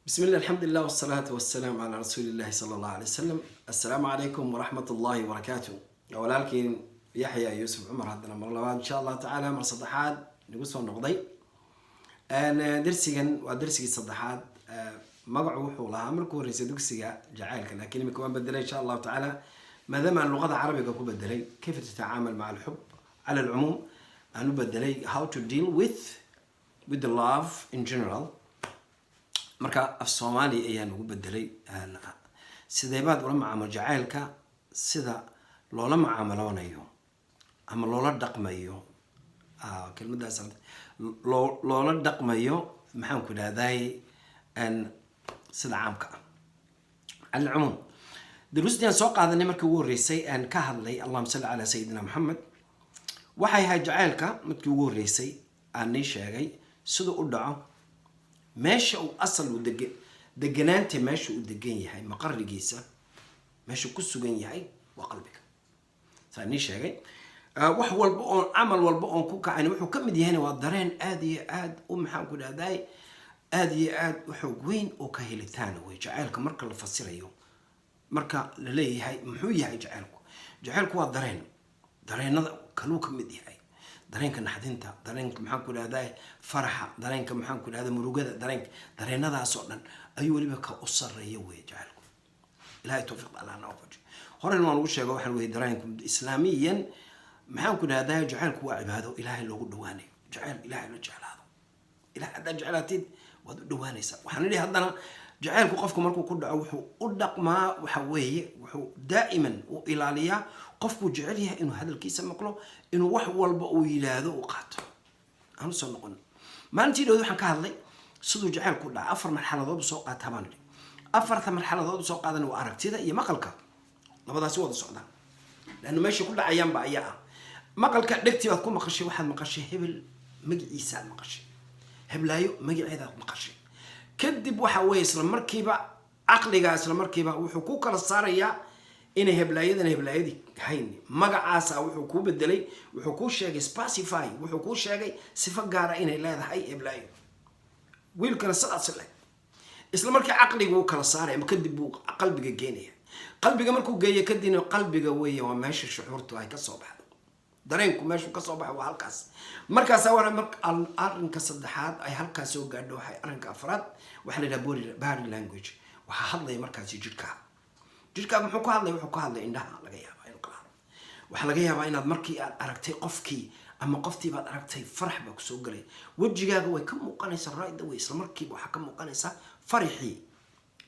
بسم الله الحمد لله والصلاة والسلام على رسول الله صلى الله عليه وسلم. السلام عليكم ورحمة الله وبركاته. ولكن يحيى يوسف عمر هذا مرة إن شاء الله تعالى مر صدحات نقص النقضي. أنا درسيا ودرسي صدحات مقعو حولها أمرك ورئيس درسيا جعلك لكن كمان بدل إن شاء الله تعالى ما دام اللغة العربية كوب بدلي كيف تتعامل مع الحب على العموم أنا بدلي how to deal with the love in general. marka af Soomaali ayaan ugu bedelay sidee baad ula macaamil jacaylka sida loola macaamiloonayo ama loola dhaqmayo kelmadaas loola dhaqmayo maxaan ku dhahday sida caamka al-umum درستي soo qaadanay markii ugu horeysay aan ka hadlay Allahumma salli ala sayyidina Muhammad waxay ahayd jacaylka markii ugu horeysay aan sheegay sida u dhaco meesha uu asal u deganaanta meesha uu degan yahay maqarrigiisa meesha ku sugan yahay waa qalbiga saani sheegay wax walba oo amal walba oo ku kacay wuxuu kamid yahay waa dareen aad iyo aad u maxaan ku dhahday aad iyo aad xoog weyn oo ka helitaan way jacaylka marka la fasirayo marka la leeyahay muxuu yahay jacaylku waa dareenada kaluu kamid yahay dareenka naxdinta dareenka maxaan ku dhahday faraxa dareenka maxaan ku dhahday murugada dareenadaas oo dhan ayuu waliba ka u sareeyo way jacaylku ilaahay tawfiiq Allah na wafaji horan waan ugu sheego waxaan way dareenku islaamiyan maxaan ku dhahday jacaylku waa cibaado ilaahay loogu dhawaanayo jacayl ilaahay la jeclaado ilaahay hadda jeclaatid waad u dhawaanaysaa waxaan leeyahay haddana jacaylku qofku markuu ku dhaco wuxuu u dhaqmaa waxa weeye wuxuu daa'iman u ilaaliyaa qofku jecel yahay inuu hadalkiisa maqlo inuu wax walba uu yiraahdo u qaato aanu soo noqon maalintii dhow waxaan ka hadlay sidoo jacaylku dhaca afar marxaladood soo qaataa baan leeyahay afarta marxaladood soo qaadan waa aragtida iyo maqalka labadaas wada socdaan laana meesha ku dhacayaan ba ayaa maqalka dhegtii baad ku maqashay waxaad maqashay hebel magaciisa maqashay heblaayo magaceeda maqashay kadib waxa weey isla markiiba aqliga isla markiiba wuxuu ku kala saarayaa in heblaayadii hayn magacaasa wuxuu ku bedelay wuxuu ku sheegay specify wuxuu ku sheegay sifa gaar ah inay leedahay heblaayo wiilkana sidaas leh isla markii aqligu uu kala saaray ama kadib uu qalbiga geenaya qalbiga markuu geeyo kadib qalbiga weeye waa meesha shucuurtu ay ka soo baxdo dareenku meeshu ka soo baxo waa halkaas markaas waa arrinka saddexaad ay halkaas soo gaadho waxay arrinka afraad waxa la yiraahdaa body language waxa hadlay markaas jidhka muxuu ku hadlay wuxuu ku hadlay indhaha laga yaabaa inuu kala waxa laga yaabaa inaad markii aad aragtay qofkii ama qoftii baad aragtay farax baa ku soo galay wajigaaga way ka muuqanaysaa right away isla markii waxa ka muuqanaysaa farxii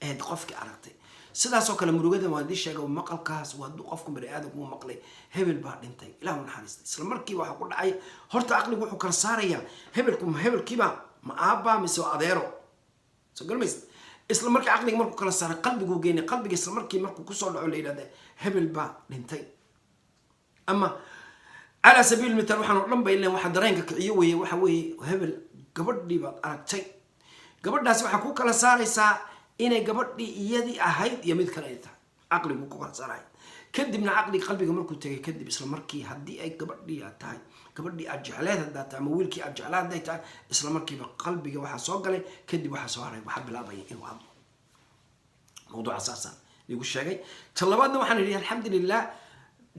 ee qofkii aragtay sidaas oo kale murugada waa dii sheegay maqalkaas waa qofku bari aad ugu maqlay hebel baa dhintay ilaahu naxariista isla markii waxa ku dhacay horta aqligu wuxuu kala saarayaa hebelkiiba ma aaba mise adeero soo galmaysa isla markii aqligu markuu kala saaray qalbigu geeyay qalbiga isla markii markuu ku soo dhaco leeyahay hebel baa dhintay ama ala sabiil mital waxaan oo dhan bay leen waxa dareenka kiciyo waxa weeye hebel gabadhii baad aragtay gabadhaas waxa ku kala saaraysaa inay gabadhii iyadii ahayd iyo mid kale tahay aqligu ku kala saaray kadibna aqliga qalbiga markuu tagay kadib isla markii hadii ay gabadhii tahay gabadhii aad jecleed hadda ama wiilkii aad jeclaad tahay isla markiiba qalbiga waxa soo galay kadib waxa soo haray waxa bilaabay inuu hadlo mowduuc asaasan ligu sheegay talabaadna waxaan leeyahay alxamdulillah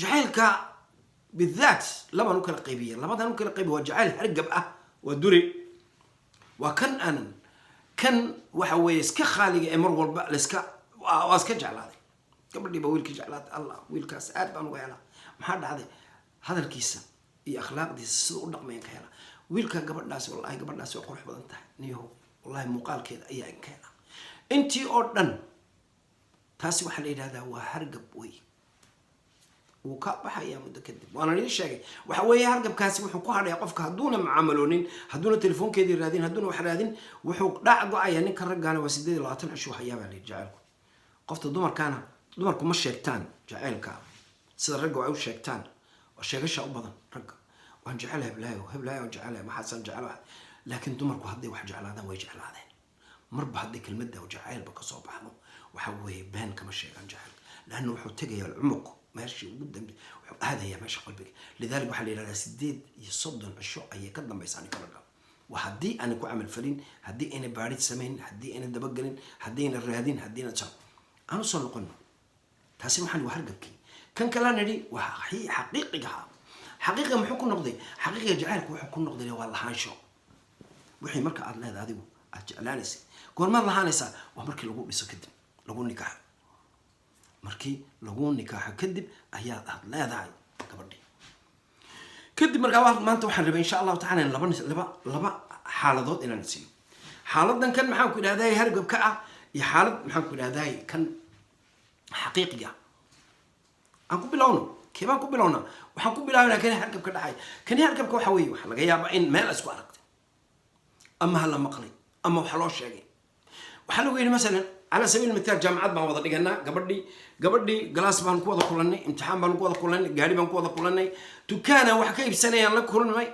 jacaylka بالذات لما نكل قيبية لما ده نكل قيبية وجعل هرجب ودري وكان وحويس كخالق امر والبال اسكا واسكا جعل هذا قبل دي بويل كجعلات الله ويل كاس اد بانو يلا ما حد هذا الكيس اي اخلاق دي سو دقمين كهلا ويل كان قبل ناس والله قبل ناس قرح بدن تاع نيو والله مقال كذا اي ان كان انتي اودن تاسي waxa la yiraahdaa waa hargab way uu ka baxaya muddo kadib waana la sheegay waxa weeye hargabkaasi wuxuu ku hadhay qofka haduuna macaamiloonin haduuna telefoonkeedii raadin haduuna wax raadin wuxuu dhacdo ay ninka ragana waa 28 cisho hayaaba la jacaylku qofta dumarku ma sheegtaan jacaylka sida ragga ay u sheegtaan oo sheegasha u badan ragga waan jecelahay heblaayo jecelahay ma xasan jecelahay laakiin dumarku haday wax jeclaadaan way jeclaadeen marba haday kelmadda jacaylba ka soo baxdo waxa weeye been kama sheegan jacayl laana wuxuu tagayaa umq ماشي قدام هذا هي ماشي قلبك لذلك وحلي لها 8 iyo 30 cisho ayay ka dambaysan kala وهدي أنا كو عمل فلين هدي أنا بارد سمين هدي أنا دبقلين هدي أنا الرهادين هدي أنا تصاب أنا صار لقنا تحسين محل وحرقك كان كلامنا دي وهي حقيقة حقيقة محكم نقضي حقيقة جعلك وحكم نقضي والله هانشو وحي مركا أدنى هذا ديو أجلانيسي قول ما الله هانيسا ومركي لقو بيسو كدب لقو نكاح مركي لقو نكاح كدب أياد أدنى هذا كبردي كدب مركا واحد ما أنت وحن إن شاء الله تعالى لبا حالضات إلى نسيو حالضنا كان محاكو إلى هذا هرقب كأ يحالض محاكو إلى هذا كان حقيقية أنكو بلونه كيف أنكو بلونه وحنكو بلونه كان هرقب كذا حي كان هرقب كوحوي وحلا جاي بين مال أسوارك أما هلا مقلي أما وحلاش شيء وحلو مثلا على سبيل المثال جامعات ما وضع لنا قبل جلاس بانكو هذا كلني امتحان بانكو هذا كلني قاري بانكو هذا كلني تكانه وحكي بسنة يلا كل ماي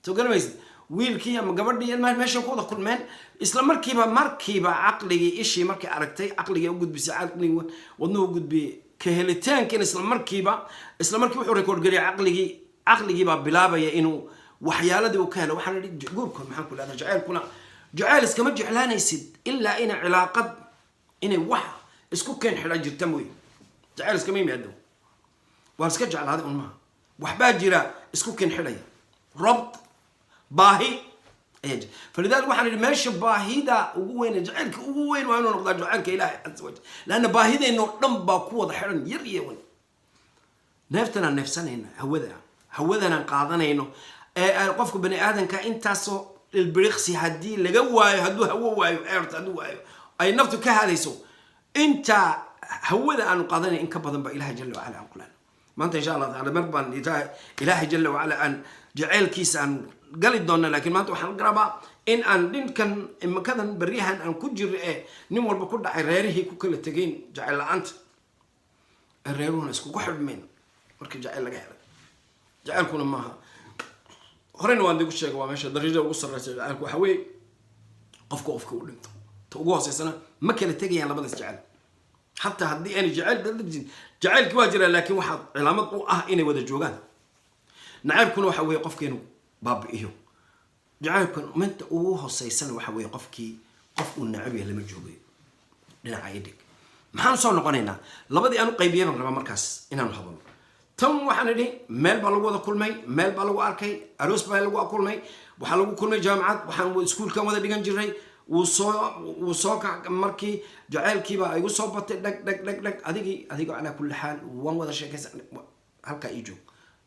تقول ما يصير ويل كيا ما قبل ما ماشي كو هذا كل مان إسلام مركبة عقلي إشي مركب عرقتي عقلي يوجد بساعات وإنه يوجد بكهلتين كان إسلام مركبة حور يكون قري عقلي بلابة يا إنه وحيالدي وكاله وحنا نقولكم معاكم هذا جعل اسكما جعلان يسد الا ان علاقه ان وح اسكو كان حلا جرتموي جعل اسكما يمدو واسك جعل هذا ما وحبا جرا اسكو كان حلا ربط باهي ايج فلذلك وحنا ماشي باهيدا وين جعلك وين وين نقدر جعلك الهي عز وجل لان باهيدا انه دنبا كو ودا خيرن يريون نفتنا نفسنا هوذا قادنينو قفك بني آدم كإنتاسو البريخسي هدي لجواي هدو هواي عرت هدو أي نفط كهذيسو أنت هوذا أن قادني إن كبضن بإله جل وعلا أنقلان ما أنت إن شاء الله تعالى مربان إله جل وعلا أن جعل كيس أن قال الدنيا لكن ما أنت حنقربا إن دين كان إما كذا بريها أن كجر نمر بكل عراره كل التجين جعل أنت الريرون اسكو كحب من مركب جعل كل ما هرين وان دي وشيغ waa meesha darajada ugu sarreeyay jacalku waxa weey qofka uu dhinto ta ugu hooseysan ma kala tagayaan labada jacayl hatta hadii aan jacaylki waa jira laakiin waxa cilaamad u ah inay wada joogan nacaybkuna waxa weey qofkeenu baabi'iyo jacaylku manta ugu hooseysan waxa weey qofkii qof uu nacab yahay lama joogay dhinaca idig maxaan soo noqonaynaa labadii aanu qaybiyay raba markaas inaan hadalno تم وحنا دي مال بالغوا ذا كل مال بالغوا أركي أروس بالغوا كل وحلو كل جامعات وحنا سكول كم هذا ديجان جري وصاك مركي جعل كيبا أيوة صوبت دك أديك على كل حال وان وذا شيء كذا هلك يجوا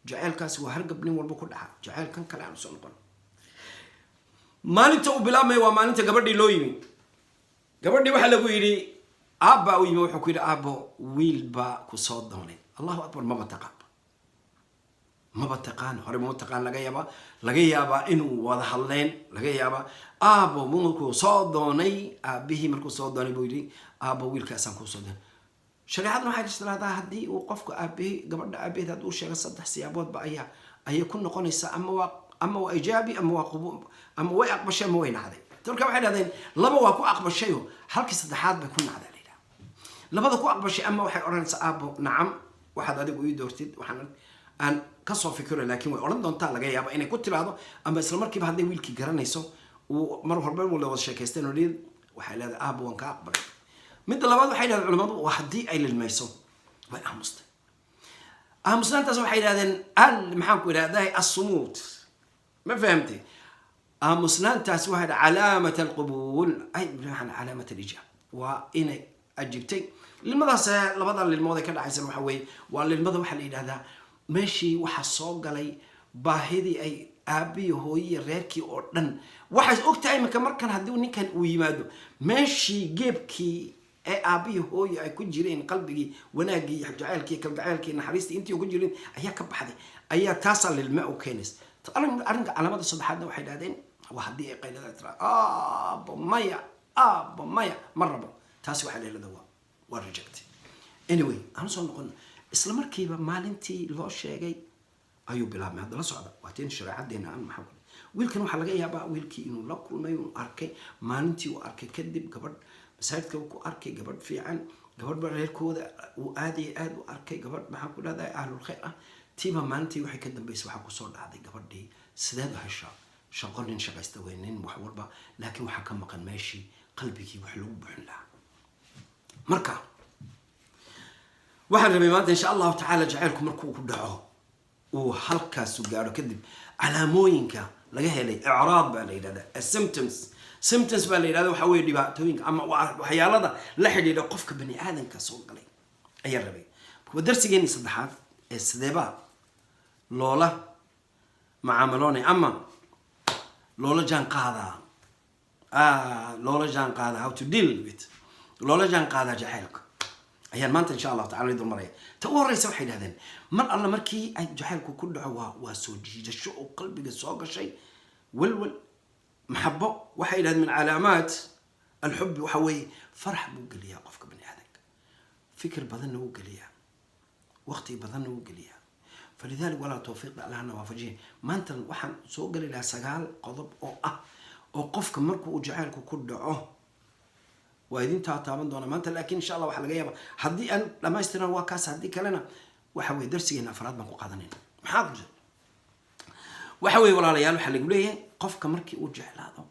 جعل كاس وهرق بني وربو كل حال جعل كان كلام صنقن مالي تو بلا ما ومالي تقبل دي لويمي قبل دي وحلا بيري أبا ويمي وحكي أبا ويل با كصاد دوني الله أكبر ما بتقان هرب ما بتقان لقى يابا إنه واضح اللين لقى يابا أبو ممكو صادوني أبيه مركو صادوني بيري أبو ويل كأسان كو صادون شريعتنا حاجة ثلاثة هدي وقفك أبيه قبل أبيه هذا شيء صدق سيابات بأيها أي كل قنيسة أما وإيجابي أما قبول أما وأقبل شيء ما وين هذا ترى كم واحد هذين لما وأكو أقبل شيء هل كصدحات بيكون هذا ليلا لما ذكو أقبل شيء أما واحد أورنس أبو نعم واحد هذا بيقول دورتيد وحنا أن كسر فكرة لكن وأنا دون تعال جاي أبا أنا كنت بعده أما إسلام مركب هذا ويلكي جرانيسو ومرة هربان ولا وش كيستين وليد وحيل هذا أبو وانك أكبر من دلوقتي وحيل هذا العلماء وحدي أي للميسو وين أهمست أنت سو حيل هذا المحاك ولا هذا الصمود ما فهمتي أهمست أنت سو هذا علامة القبول أي بمعنى علامة الإجابة وإن أجبتي للمدرسة لبضل للموضوع كذا حيصير محوي وللموضوع حل هذا ماشي وحصوق علي باهدي أي أبي هوي ريركي أردن وحش أكتئي مكمر كان هدوني كان ويمادو ماشي جيبكي أي أبي هوي أي كجرين قلبي وناجي جعلكي كجعلكي نحريستي أنتي وكجرين أيها كبحدي أيها تصل للماء وكنس أرنج على مدى الصبح هذا واحد هذين وحدي قيل ترى أبو مايا مرة تاسي واحد إلى دوا ورجعتي anyway أنا صار نقول إسلام مركبة مالنتي لو شيء أيو بلا ما هذا لا صعب واتين شرع عدينا عن محاول ويلكن وحلاقي يا بقى ويلكي إنه لا كل ما يوم أركي مالنتي وأركي كذب قبل مساعدك وكو أركي قبل في عن قبل برير كود وآدي وأركي قبل محاول هذا أهل الخير تيما مالنتي وحي كذب بيس وحكو صور هذا قبل دي سداد هالشا shaqonin shaqaysta weynin wax walba laakiin waxa ka maqan meeshii qalbigii wax lagu buuxin lahaa marka waxaan rabay maanta insha Allah ta'ala jacaylku markuu ku dhaco oo halkaas gaaro kadib calaamooyinka laga helay i'raab baa la yiraahdaa symptoms baa la yiraahdaa waxa weey dhibaatooyinka ama waxyaalada la xidhiidha qofka bani aadanka soo galay ayaa rabay kuwa darsigeeni saddexaad ee sideeba loola macaamaloonay ama loola jaan qaada how to deal with loola jaan qaada jacaylka ayaan maanta insha Allah ta'ala idin maraya ta u horeysa waxay yiraahdeen mar alla markii ay jacaylku ku dhaco waa soo jiidasho oo qalbiga soo gashay walwal maxabo waxay yiraahdeen min calaamaat alxub waxa weey farx buu galiyaa qofka bani aadanka fikir badan uu galiyaa waqti badan uu galiyaa فلذلك ولا توفيق لها نوافجين ما أنت وحن سوق لها سجال قضب أو قفك مركو وجعلك كل دعوه وإذن تعتمد دونا ما أنت لكن إن شاء الله وحلا جايبه حدي أن لما يستنا واكاس هدي كلنا وحوي درسي هنا أفراد ما قادنين محافظ وحوي ولا ليال وحلا يقول لي قفك مركي وجعل هذا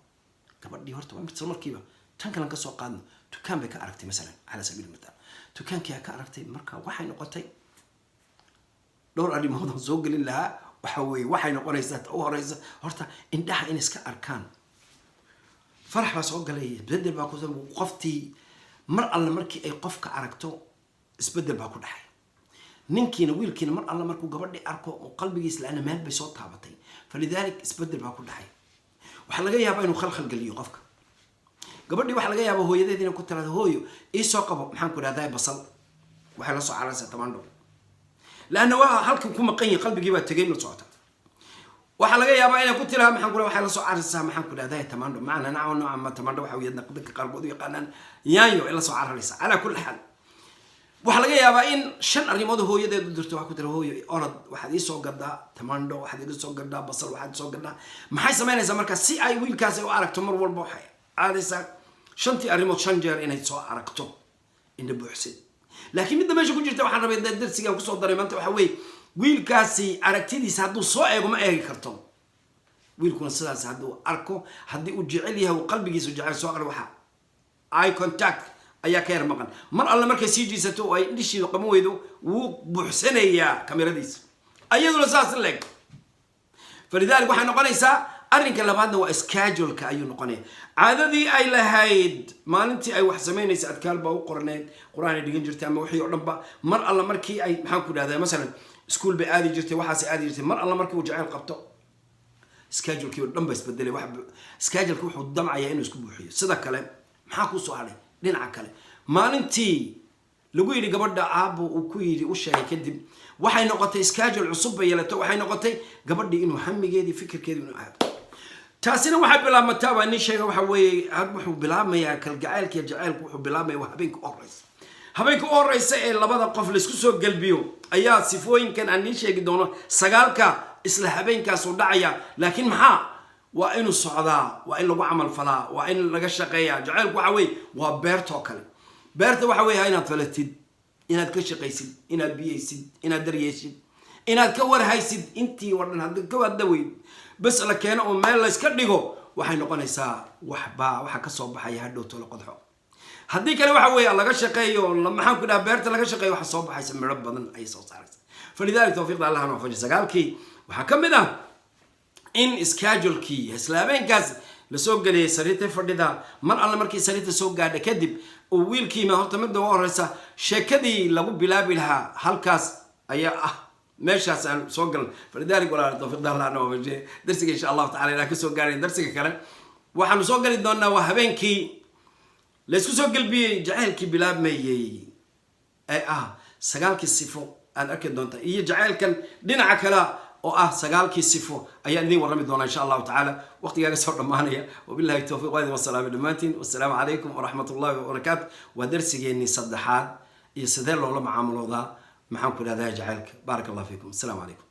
قبل دي هرت وين بتصير مركبة تنكر لك سوق قادن تكان بك عرفتي مثلا على سبيل المثال تكان كيا كعرفتي مركا وحي نقطتي دور اللي موضوع زوج لله وحوي وحي نقريزات أو ريزة هرتا إندها إن إسكا أركان فرح بس زوج لي بدل باكو زم وقفتي مر الله مركي أي قفك أركتو إسبدل باكو دحي ننكي نويل كين مر الله مركو قبردي أركو وقلبي يس لأن ما بصوت هابطي فلذلك إسبدل باكو دحي وحلا جاي بينو خلخل قليو قفك قبردي وحلا جاي هو يدي أنا كنت هذا هويو إيه ساقه محنكو هذا بصل وحلا صو على ستمانو لأنه halkan kuma qanyi qalbigi baa tagay mid socota waxa laga yaabaa inay ku tiraahdo maxaan ku leeyahay waxa la soo cararsaa maxaan ku leeyahay tamaando macna nooca ama tamaando waxa weeyadna dadka qarbood u yaqaanaan yaayo ila soo cararaysa ala kulli hal waxa laga yaabaa in shan arimood hooyadeedu dirto waxa ku tiraahdo hooyo orad waxa ii soo gadaa tamaando waxa ii soo gadaa basal waxa soo gadaa maxay sameynaysaa marka si ay wiilkaas u aragto mar walba waxay caadaysaa shantii arimood shan jeer inay soo aragto in buuxsid laakiin mid meesha ku jirta waxaan rabay darsiga ku soo daray maanta waxa weey wiilkaasi aragtidiisa haduu soo eego ma eegi karto wiilkuna sidaas haduu arko hadii uu jecel yahay qalbigiisu jecel soo qar waxa eye contact ayaa ka yar maqan mar alla markay sii jiisato ay dhishiido qamo weydo wuu buuxsanayaa kameradiisa ayaduna saas leeg فلذلك waxay noqonaysaa arrinka labaadna waa schedule-ka ayuu noqonaya caadadii ay lahayd maalintii ay wax sameynaysa adkaal baa u qorneed quraan ay dhigan jirtay ama wixii oo dhanba mar alla markii ay maxaan ku dhahdaa mesela school bay aadi jirtay waxaas aadi jirtay mar alla markii uu jacayl qabto schedule-kii oo dhan ba isbedelay wax schedule-ku wuxuu damcayaa inuu isku buuxiyo sida kale maxaa ku soo haray dhinaca kale maalintii lagu yiri gabadha aabo uu ku yiri u sheegay kadib waxay noqotay schedule cusub bay yeelato waxay noqotay gabadhii inuu hamigeedii fikirkeedii inuu aado taasina waxay bilaabmataa waa in sheega waxa weeye had wuxuu bilaabmayaa kalgacaylka jacaylku wuxuu bilaabmayaa waa habeenka horeysa ee labada qof la isku soo galbiyo ayaa sifooyinkan aan sheegi doono sagaalka isla habeenkaas u dhacaya laakiin maxaa waa inuu socdaa waa in lagu amal falaa waa in laga shaqeeyaa jacaylku waxa weeye waa beerto kale beerta waxa weeye inaad falatid inaad ka shaqaysid inaad biyaysid inaad daryeeshid inaad ka warhaysid intii wadan hadda ka wadaweyd bas la keeno oo meel la iska dhigo waxay noqonaysaa waxa ka soo baxaya hadhow tolo qodxo haddii kale waxa weeye laga shaqeeyo maxaan ku dhahaa beerta laga shaqeeyo waxa soo baxaysa midho badan ay soo saaraysa فلذلك توفيق الله أنا وفجر سقالكي وحكمنا إن schedule-kii islaameenkaas la soo galiyay sariirta fadhida mar alla markii sariirta soo gaadhay kadib oo wiilkii ma horta mid oo horeysa sheekadii lagu bilaabi lahaa halkaas ayaa meeshaas aan soo galan فلذلك ولا توفيق الله أنا وفجر درسك إن شاء الله تعالى لكن soo gaaray darsiga kale waxaan soo gali doonaa waa habeenkii la isku soo galbiyay jacaylkii bilaabmayay ay sagaalkii sifo aan arkay doonta iyo jacaylkan dhinaca kale oo sagaalkii sifo ayaa idin warami doona insha Allah ta'ala waqtigaaga soo dhamaanaya wabillahi tawfiiq wa salaam dhamaantiin wasalaamu calaykum wa rahmatullahi wa barakaatuh wa darsigeeni saddexaad iyo sidee loola macaamulooda maxaan ku leedahay jacaylka barakallahu fiikum assalamu calaykum